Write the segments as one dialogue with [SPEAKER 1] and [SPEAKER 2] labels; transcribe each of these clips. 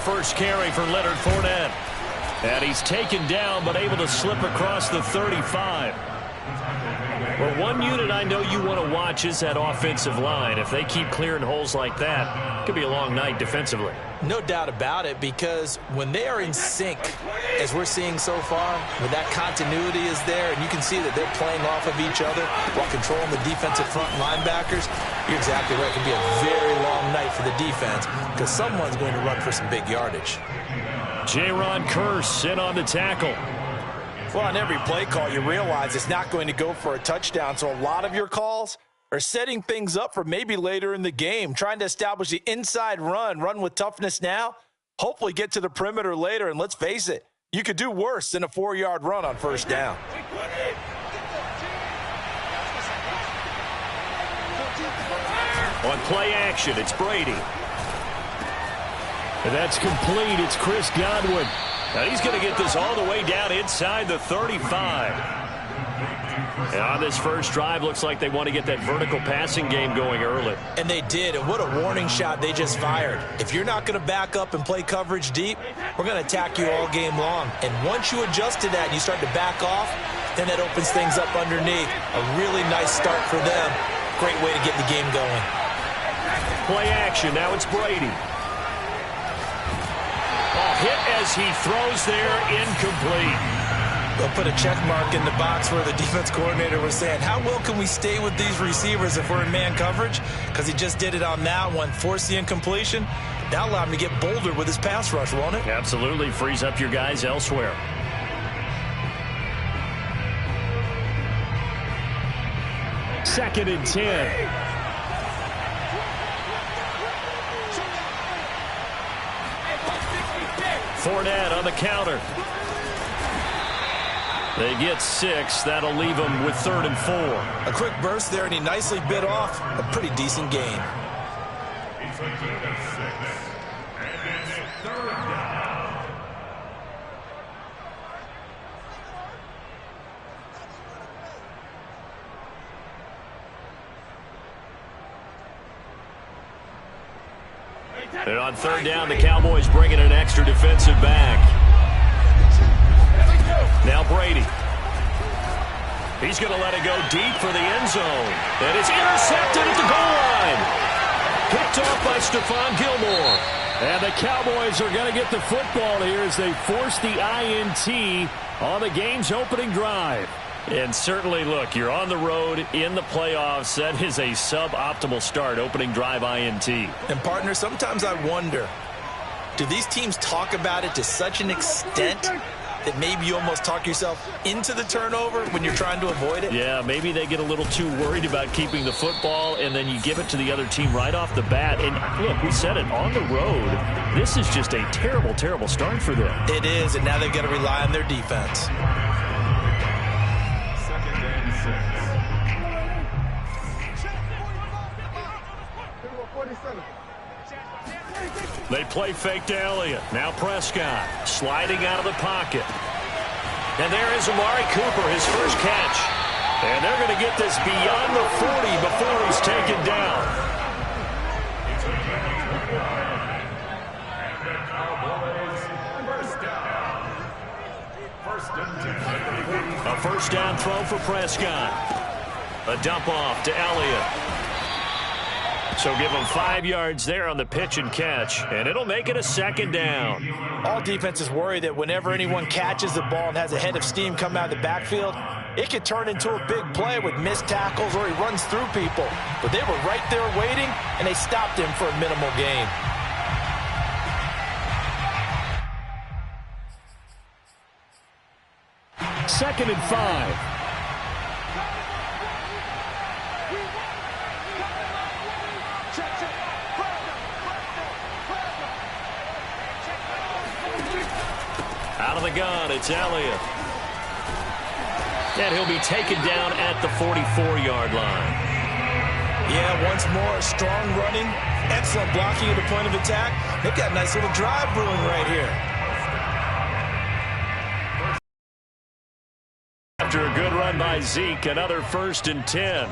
[SPEAKER 1] first carry for Leonard Fournette. And he's taken down, but able to slip across the 35. Well, one unit I know you want to watch is that offensive line. If they keep clearing holes like that, it could be a long night defensively.
[SPEAKER 2] No doubt about it, because when they are in sync, as we're seeing so far, when that continuity is there, and you can see that they're playing off of each other while controlling the defensive front linebackers, you're exactly right. It can be a very long night for the defense because someone's going to run for some big yardage.
[SPEAKER 1] Jaron Kearse in on the tackle.
[SPEAKER 3] Well, on every play call, you realize it's not going to go for a touchdown, so a lot of your calls are setting things up for maybe later in the game, trying to establish the inside run with toughness now, hopefully get to the perimeter later, and let's face it, you could do worse than a 4-yard run on first down.
[SPEAKER 1] On play action, it's Brady. And that's complete. It's Chris Godwin. Now he's going to get this all the way down inside the 35. And on this first drive, looks like they want to get that vertical passing game going early.
[SPEAKER 2] And they did, and what a warning shot they just fired. If you're not going to back up and play coverage deep, we're going to attack you all game long. And once you adjust to that and you start to back off, then that opens things up underneath. A really nice start for them. Great way to get the game going.
[SPEAKER 1] Play action, now it's Brady. Hit as he throws there, incomplete.
[SPEAKER 2] They'll put a check mark in the box where the defense coordinator was saying, how well can we stay with these receivers if we're in man coverage? Because he just did it on that one, forced the incompletion. That allowed him to get bolder with his pass rush, won't it?
[SPEAKER 1] Absolutely, frees up your guys elsewhere. Second and 10. Fournette on the counter. They get 6. That'll leave them with 3rd and 4.
[SPEAKER 2] A quick burst there, and he nicely bit off a pretty decent gain.
[SPEAKER 1] And on 3rd down, the Cowboys bringing an extra defensive back. Now Brady. He's going to let it go deep for the end zone. And it's intercepted at the goal line. Picked off by Stephon Gilmore. And the Cowboys are going to get the football here as they force the INT on the game's opening drive. And certainly, look, you're on the road in the playoffs. That is a suboptimal start, opening drive INT.
[SPEAKER 2] And, partner, sometimes I wonder, do these teams talk about it to such an extent that maybe you almost talk yourself into the turnover when you're trying to avoid it?
[SPEAKER 1] Yeah, maybe they get a little too worried about keeping the football, and then you give it to the other team right off the bat. And, look, we said it, on the road, this is just a terrible, terrible start for them.
[SPEAKER 2] It is, and now they've got to rely on their defense.
[SPEAKER 1] They play fake to Elliott. Now Prescott sliding out of the pocket. And there is Amari Cooper, his first catch. And they're going to get this beyond the 40 before he's taken down. A first down throw for Prescott. A dump off to Elliott. So give them 5 yards there on the pitch and catch, and it'll make it a 2nd down.
[SPEAKER 3] All defenses worry that whenever anyone catches the ball and has a head of steam come out of the backfield, it could turn into a big play with missed tackles or he runs through people. But they were right there waiting, and they stopped him for a minimal gain.
[SPEAKER 1] Second and 5. Out of the gun, it's Elliott. And he'll be taken down at the 44-yard line.
[SPEAKER 2] Yeah, once more, strong running, excellent blocking at the point of attack. They've got a nice little drive brewing right here.
[SPEAKER 1] After a good run by Zeke, another 1st and 10.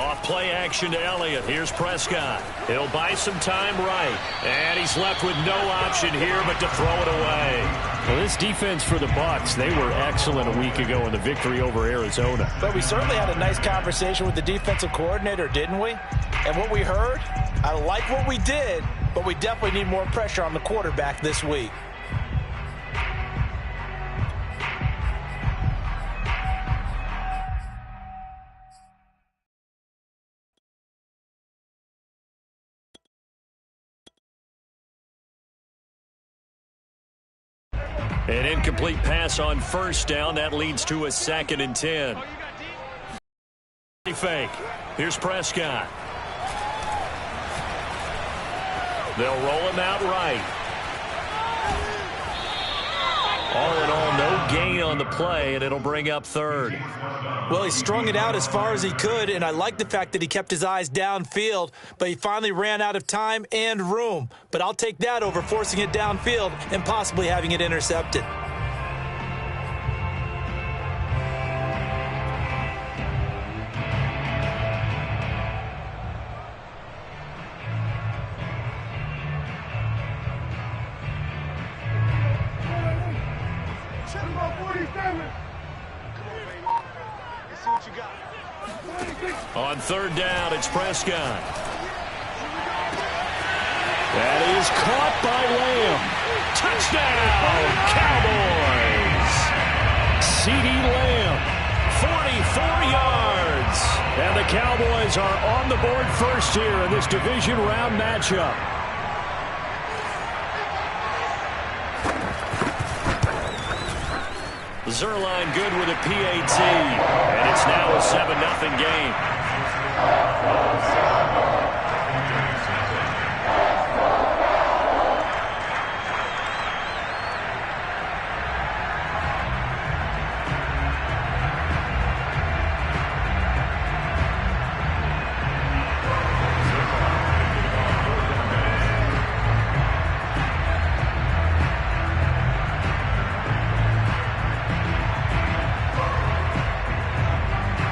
[SPEAKER 1] Off play action to Elliott. Here's Prescott. He'll buy some time right. And he's left with no option here but to throw it away.
[SPEAKER 4] Well, this defense for the Bucs, they were excellent a week ago in the victory over Arizona.
[SPEAKER 3] But we certainly had a nice conversation with the defensive coordinator, didn't we? And what we heard, I like what we did, but we definitely need more pressure on the quarterback this week.
[SPEAKER 1] An incomplete pass on first down. That leads to a 2nd and 10. Fake. Here's Prescott. They'll roll him out right. All in all, no gain on the play, and it'll bring up 3rd.
[SPEAKER 2] Well, he strung it out as far as he could, and I like the fact that he kept his eyes downfield, but he finally ran out of time and room. But I'll take that over forcing it downfield and possibly having it intercepted.
[SPEAKER 1] On 3rd down, it's Prescott. That is caught by Lamb. Touchdown, Cowboys! CeeDee Lamb, 44 yards. And the Cowboys are on the board first here in this division round matchup. Zerline good with a PAT, and it's now a 7-0 game.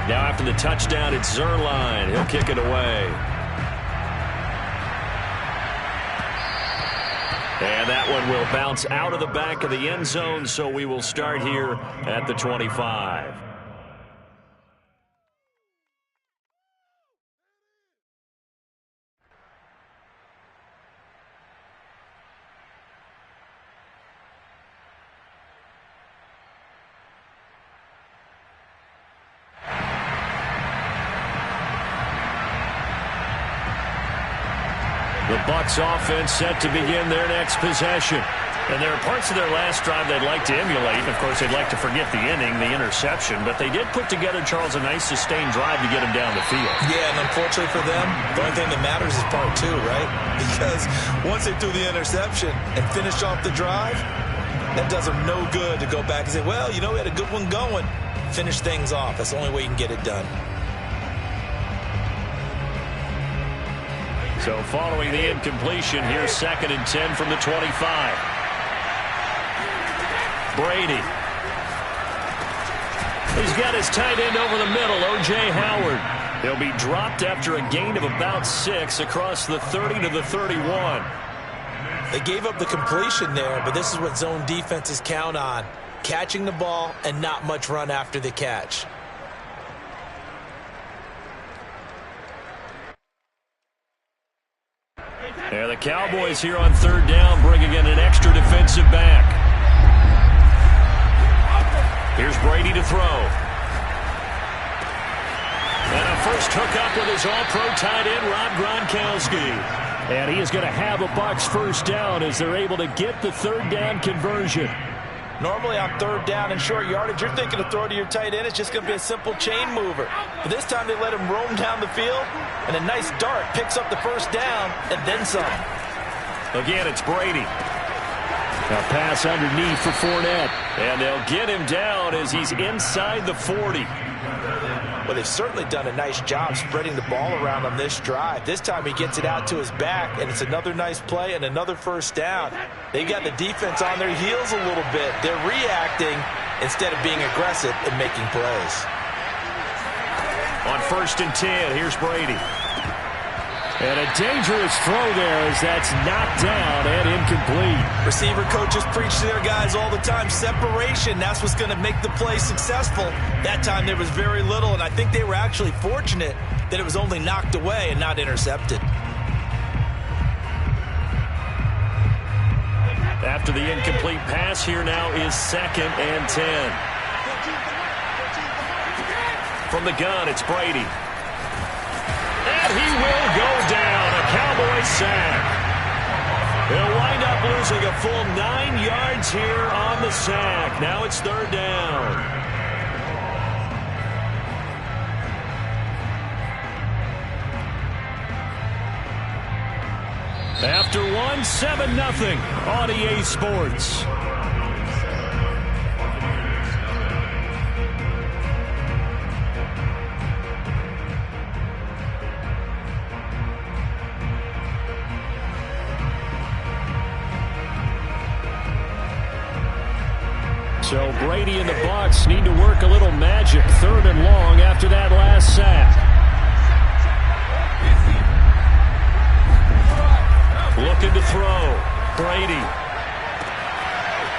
[SPEAKER 1] Now after the touchdown, it's Zerline. He'll kick it away. And that one will bounce out of the back of the end zone, so we will start here at the 25. The Bucs offense set to begin their next possession. And there are parts of their last drive they'd like to emulate. Of course, they'd like to forget the inning, the interception. But they did put together, Charles, a nice sustained drive to get them down the field.
[SPEAKER 2] Yeah, and unfortunately for them, the only thing that matters is part 2, right? Because once they threw the interception and finished off the drive, that does them no good to go back and say, well, you know, we had a good one going. Finish things off. That's the only way you can get it done.
[SPEAKER 1] So following the incompletion, here's 2nd and 10 from the 25. Brady. He's got his tight end over the middle, O.J. Howard. He'll be dropped after a gain of about 6 across the 30 to the 31.
[SPEAKER 2] They gave up the completion there, but this is what zone defenses count on. Catching the ball and not much run after the catch.
[SPEAKER 1] Yeah, the Cowboys here on 3rd down, bringing in an extra defensive back. Here's Brady to throw. And a first hookup with his all-pro tight end, Rob Gronkowski. And he is going to have a Bucs first down as they're able to get the 3rd down conversion.
[SPEAKER 3] Normally on 3rd down and short yardage, you're thinking to throw to your tight end. It's just going to be a simple chain mover. But this time they let him roam down the field, and a nice dart picks up the first down and then some.
[SPEAKER 1] Again, it's Brady. A pass underneath for Fournette. And they'll get him down as he's inside the 40.
[SPEAKER 3] Well, they've certainly done a nice job spreading the ball around on this drive. This time he gets it out to his back, and it's another nice play and another first down. They've got the defense on their heels a little bit. They're reacting instead of being aggressive and making plays.
[SPEAKER 1] On 1st and 10. Here's Brady. And a dangerous throw there as that's knocked down and incomplete.
[SPEAKER 3] Receiver coaches preach to their guys all the time. Separation, that's what's going to make the play successful. That time there was very little, and I think they were actually fortunate that it was only knocked away and not intercepted.
[SPEAKER 1] After the incomplete pass, here now is 2nd and 10. From the gun, it's Brady. And he will go down. A Cowboy sack. He'll wind up losing a full 9 yards here on the sack. Now it's 3rd down. After one, 7-0 on EA Sports. So Brady and the Bucs need to work a little magic. 3rd and long after that last sack. Looking to throw. Brady.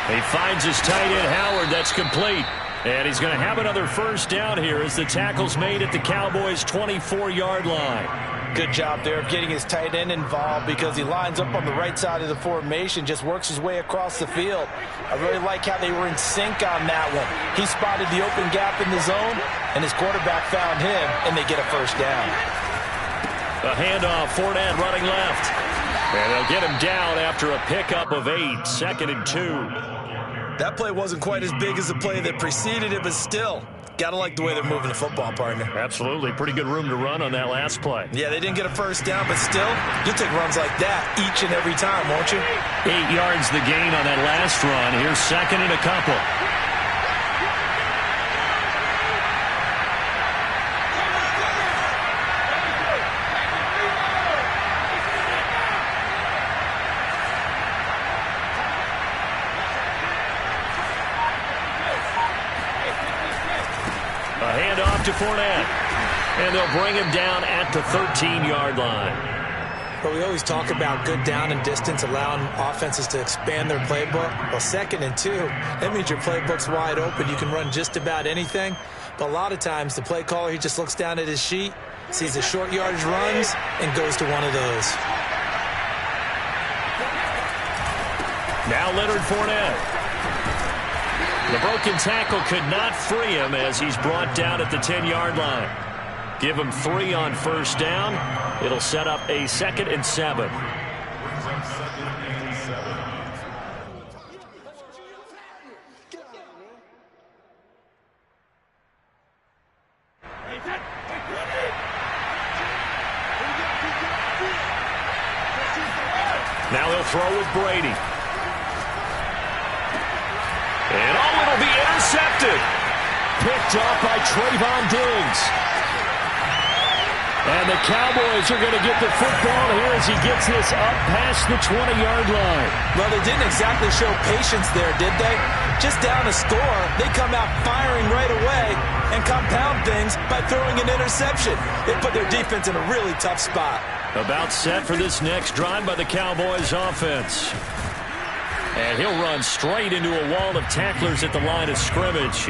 [SPEAKER 1] He finds his tight end, Howard. That's complete. And he's going to have another 1st down here as the tackle's made at the Cowboys' 24-yard line.
[SPEAKER 3] Good job there of getting his tight end involved because he lines up on the right side of the formation, just works his way across the field. I really like how they were in sync on that one. He spotted the open gap in the zone, and his quarterback found him, and they get a 1st down.
[SPEAKER 1] A handoff, Fournette running left. And they'll get him down after a pickup of 8, 2nd and 2.
[SPEAKER 3] That play wasn't quite as big as the play that preceded it, but still, got to like the way they're moving the football, partner.
[SPEAKER 1] Absolutely. Pretty good room to run on that last play.
[SPEAKER 3] Yeah, they didn't get a 1st down, but still, you'll take runs like that each and every time, won't you?
[SPEAKER 1] 8 yards the gain on that last run. Here's 2nd and a couple. A handoff to Fournette. And they'll bring him down at the 13-yard line.
[SPEAKER 2] But we always talk about good down and distance, allowing offenses to expand their playbook. Well, 2nd and 2, that means your playbook's wide open. You can run just about anything. But a lot of times, the play caller, he just looks down at his sheet, sees the short yardage runs, and goes to one of those.
[SPEAKER 1] Now Leonard Fournette. The broken tackle could not free him as he's brought down at the 10-yard line. Give him 3 on 1st down. It'll set up a 2nd and 7. Now they'll throw with Brady. And it'll be intercepted. Picked off by Trayvon Diggs. And the Cowboys are going to get the football here as he gets this up past the 20-yard line.
[SPEAKER 3] Well, they didn't exactly show patience there, did they? Just down a score, they come out firing right away and compound things by throwing an interception. They put their defense in a really tough spot.
[SPEAKER 1] About set for this next drive by the Cowboys offense. And he'll run straight into a wall of tacklers at the line of scrimmage. It's